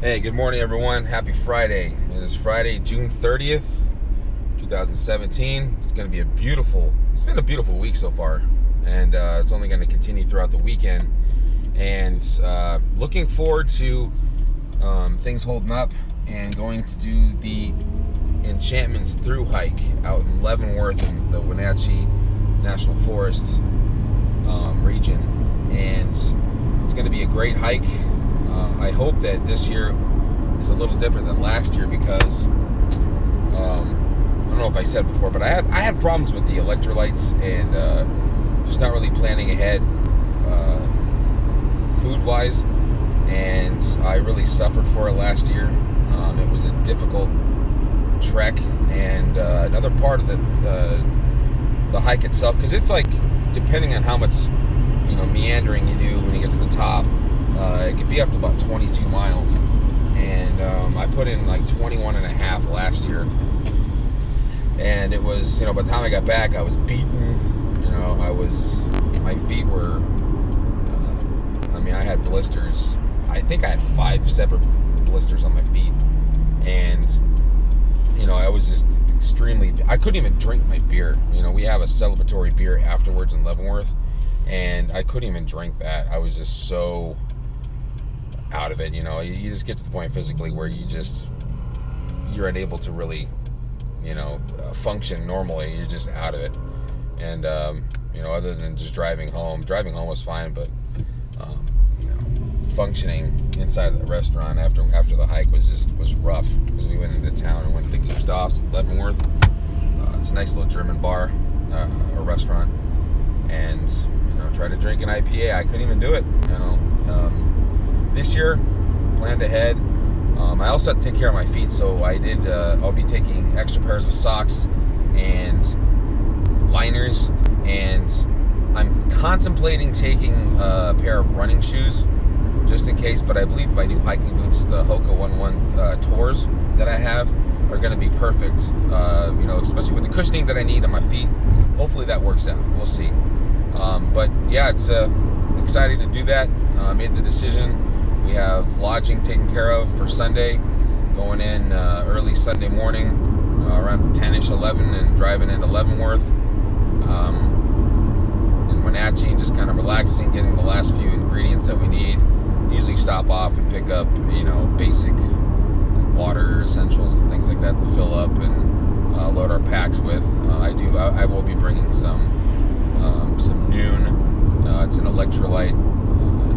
Hey, good morning, everyone. Happy Friday. It is Friday, June 30th, 2017. It's been a beautiful week so far, and it's only going to continue throughout the weekend. And looking forward to things holding up and going to do the Enchantment's Thru-Hike out in Leavenworth in the Wenatchee National Forest region. And it's going to be a great hike. I hope that this year is a little different than last year because I don't know if I said before, but I had problems with the electrolytes and just not really planning ahead food-wise, and I really suffered for it last year. It was a difficult trek, and another part of the hike itself, because it's like, depending on how much meandering you do when you get to the top, it could be up to about 22 miles, and I put in like 21 and a half last year, and it was, by the time I got back, I was beaten. My feet were, I had blisters. I think I had 5 separate blisters on my feet, and I was just I couldn't even drink my beer. We have a celebratory beer afterwards in Leavenworth, and I couldn't even drink that. I was just so out of it. You just get to the point physically where you're unable to really function normally. You're just out of it. And other than just driving home was fine, but functioning inside of the restaurant after the hike was rough, because we went into town and went to Gustav's in Leavenworth. It's a nice little German bar, a restaurant, and tried to drink an IPA. I couldn't even do it. This year, planned ahead. I also had to take care of my feet, so I'll be taking extra pairs of socks and liners, and I'm contemplating taking a pair of running shoes just in case, but I believe my new hiking boots, the Hoka 11 Tours that I have, are going to be perfect, especially with the cushioning that I need on my feet. Hopefully that works out. We'll see. But yeah, it's excited to do that. Made the decision. We have lodging taken care of for Sunday, going in early Sunday morning, around 10ish, 11, and driving into Leavenworth in Wenatchee, and just kind of relaxing, getting the last few ingredients that we need. Usually stop off and pick up, basic water essentials and things like that to fill up and load our packs with. I will be bringing some Noon. It's an electrolyte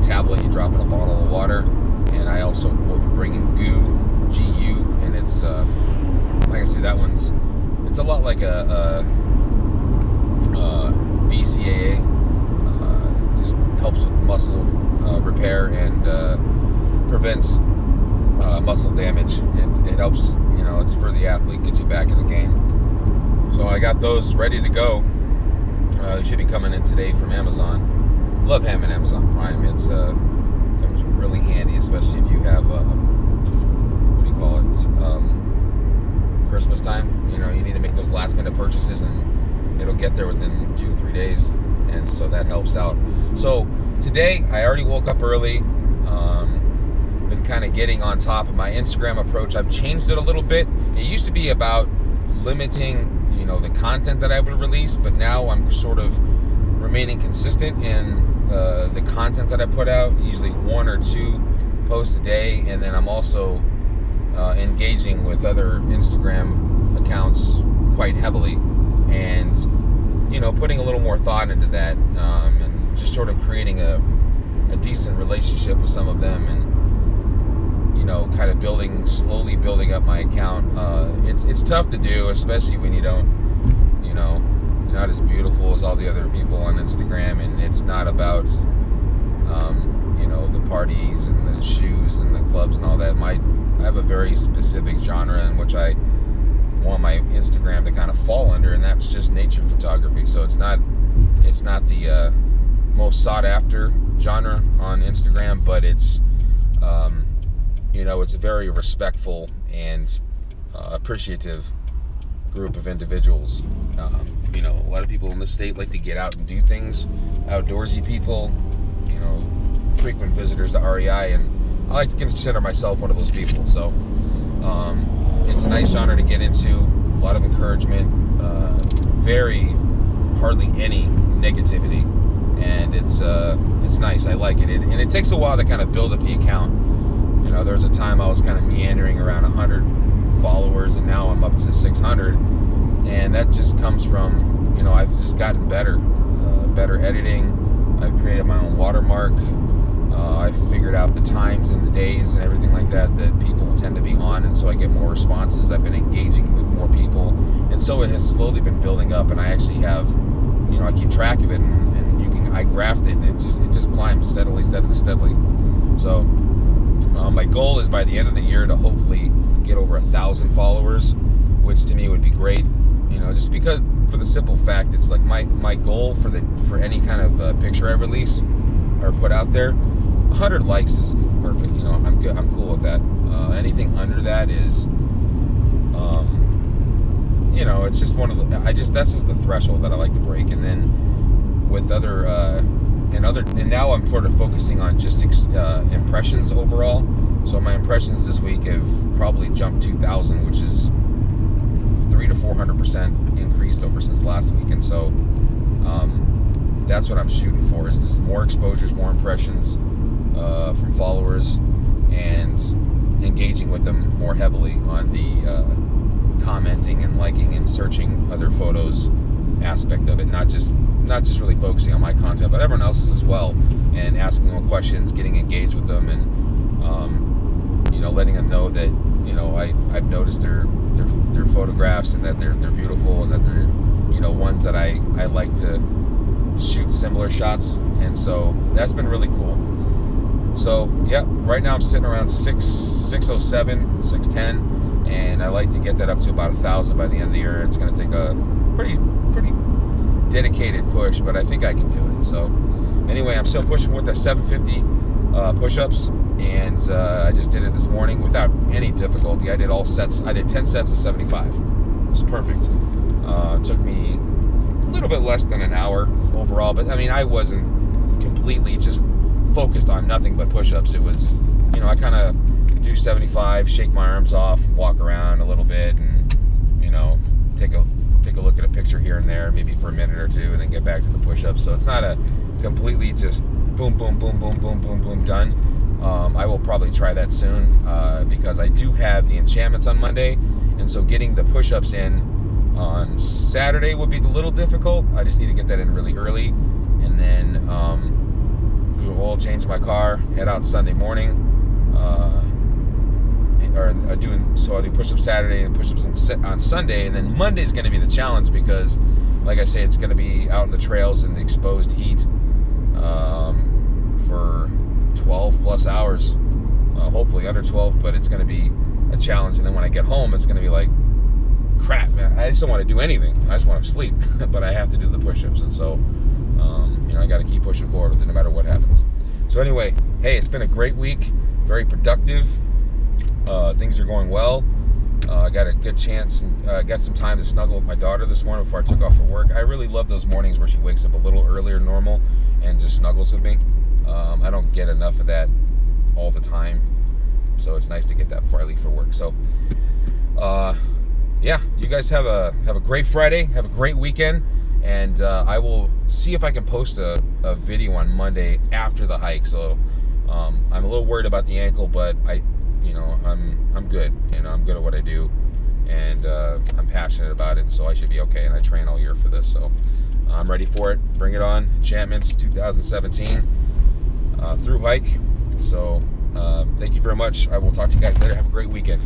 tablet you drop in a bottle of water, and I also will be bringing GU, and it's like I say, it's a lot like a BCAA. Just helps with muscle repair and prevents muscle damage. It helps, it's for the athlete, gets you back in the game. So I got those ready to go. They should be coming in today from Amazon. Love having Amazon Prime. It's comes really handy, especially if you have Christmas time. You need to make those last minute purchases, and it'll get there within 2-3 days, and so that helps out. So today I already woke up early. Been kind of getting on top of my Instagram approach. I've changed it a little bit. It used to be about limiting the content that I would release, but now I'm sort of remaining consistent in the content that I put out, usually 1 or 2 posts a day, and then I'm also engaging with other Instagram accounts quite heavily, and putting a little more thought into that, and just sort of creating a decent relationship with some of them, and kind of slowly building up my account. It's tough to do, especially when you're not as beautiful as all the other people on Instagram, and it's not about the parties and the shoes and the clubs and all that. I have a very specific genre in which I want my Instagram to kind of fall under, and that's just nature photography. So it's not the most sought after genre on Instagram, but it's it's a very respectful and appreciative group of individuals. A lot of people in the state like to get out and do things, outdoorsy people, frequent visitors to REI, and I like to consider myself one of those people. So it's a nice genre to get into. A lot of encouragement, very hardly any negativity, and it's nice. I like it. And it takes a while to kind of build up the account. You know, there was a time I was kind of meandering around 100 followers, and now I'm up to 600, and that just comes from, you know, I've just gotten better editing. I've created my own watermark. I've figured out the times and the days and everything like that people tend to be on, and so I get more responses. I've been engaging with more people, and so it has slowly been building up, and I actually have, you know, I keep track of it, and I graphed it, and it just climbs steadily. So my goal is by the end of the year to hopefully get over 1,000 followers, which to me would be great. You know, just because, for the simple fact, it's like my goal for any kind of picture I release or put out there, 100 likes is perfect. You know, I'm good. I'm cool with that. Anything under that is, you know, it's just one of the. That's just the threshold that I like to break. And then with and now I'm sort of focusing on just impressions overall. So my impressions this week have probably jumped 2,000, which is 300 to 400% increased over since last week. And so that's what I'm shooting for, is this more exposures, more impressions from followers, and engaging with them more heavily on the commenting and liking and searching other photos aspect of it, not just really focusing on my content, but everyone else's as well, and asking them questions, getting engaged with them, and you know, letting them know that, you know, I've noticed their photographs, and that they're beautiful, and that they're, you know, ones that I like to shoot similar shots. And so that's been really cool. So yeah, right now I'm sitting around 607, 610, and I like to get that up to about 1,000 by the end of the year. It's going to take a pretty dedicated push, but I think I can do it. So anyway, I'm still pushing with the 750 push-ups, and I just did it this morning without any difficulty. I did all sets. I did 10 sets of 75. It was perfect. It took me a little bit less than an hour overall, but I mean, I wasn't completely just focused on nothing but push-ups. It was, you know, I kind of do 75, shake my arms off, walk around a little bit, and, you know, take a look at a picture here and there, maybe for a minute or two, and then get back to the push-ups. So it's not a completely just boom, boom, boom, boom, boom, boom, boom, done. I will probably try that soon, because I do have the enchantments on Monday, and so getting the push-ups in on Saturday would be a little difficult. I just need to get that in really early, and then do an oil change my car, head out Sunday morning, so I do push-ups Saturday and push-ups on Sunday, and then Monday's going to be the challenge, because, like I say, it's going to be out in the trails in the exposed heat for 12 plus hours, hopefully under 12, but it's going to be a challenge. And then when I get home, it's going to be like, crap, man, I just don't want to do anything. I just want to sleep, but I have to do the push-ups, and so you know, I got to keep pushing forward with it no matter what happens. So anyway, hey, it's been a great week, very productive. Things are going well. I got a good chance, and got some time to snuggle with my daughter this morning before I took off for work. I really love those mornings where she wakes up a little earlier than normal and just snuggles with me. I don't get enough of that all the time, so it's nice to get that before I leave for work. So yeah, you guys have a great Friday, have a great weekend, and I will see if I can post a video on Monday after the hike. So I'm a little worried about the ankle, but I'm good. You know, I'm good at what I do, and I'm passionate about it, so I should be okay. And I train all year for this, so I'm ready for it. Bring it on. Enchantments 2017 Thru-Hike. So thank you very much. I will talk to you guys later. Have a great weekend.